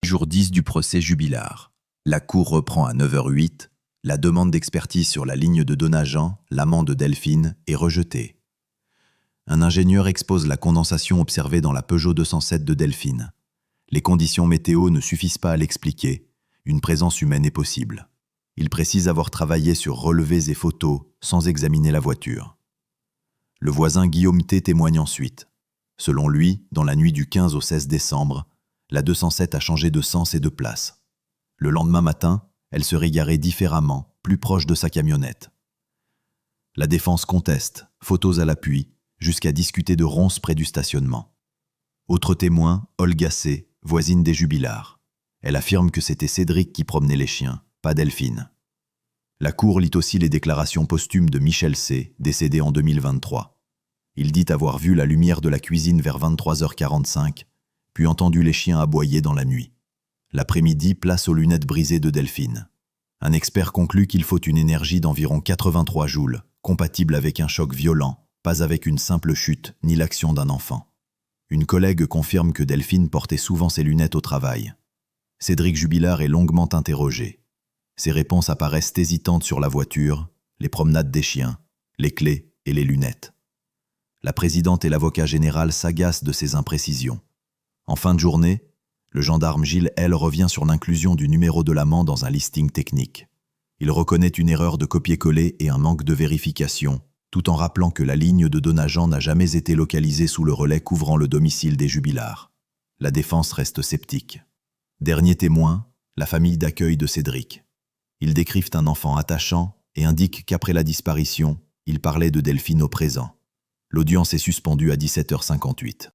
Jour 10 du procès Jubilard. La cour reprend à 9h08. La demande d'expertise sur la ligne de Donagent, l'amant de Delphine, est rejetée. Un ingénieur expose la condensation observée dans la Peugeot 207 de Delphine. Les conditions météo ne suffisent pas à l'expliquer. Une présence humaine est possible. Il précise avoir travaillé sur relevés et photos sans examiner la voiture. Le voisin Guillaume T témoigne ensuite. Selon lui, dans la nuit du 15 au 16 décembre, la 207 a changé de sens et de place. Le lendemain matin, elle serait garée différemment, plus proche de sa camionnette. La défense conteste, photos à l'appui, jusqu'à discuter de ronces près du stationnement. Autre témoin, Olga C., voisine des Jubilards. Elle affirme que c'était Cédric qui promenait les chiens, pas Delphine. La cour lit aussi les déclarations posthumes de Michel C., décédé en 2023. Il dit avoir vu la lumière de la cuisine vers 23h45, puis entendu les chiens aboyer dans la nuit. L'après-midi, place aux lunettes brisées de Delphine. Un expert conclut qu'il faut une énergie d'environ 83 joules, compatible avec un choc violent, pas avec une simple chute ni l'action d'un enfant. Une collègue confirme que Delphine portait souvent ses lunettes au travail. Cédric Jubilard est longuement interrogé. Ses réponses apparaissent hésitantes sur la voiture, les promenades des chiens, les clés et les lunettes. La présidente et l'avocat général s'agacent de ces imprécisions. En fin de journée, le gendarme Gilles L. revient sur l'inclusion du numéro de l'amant dans un listing technique. Il reconnaît une erreur de copier-coller et un manque de vérification, tout en rappelant que la ligne de Donagent n'a jamais été localisée sous le relais couvrant le domicile des Jubilards. La défense reste sceptique. Dernier témoin, la famille d'accueil de Cédric. Ils décrivent un enfant attachant et indiquent qu'après la disparition, il parlait de Delphine au présent. L'audience est suspendue à 17h58.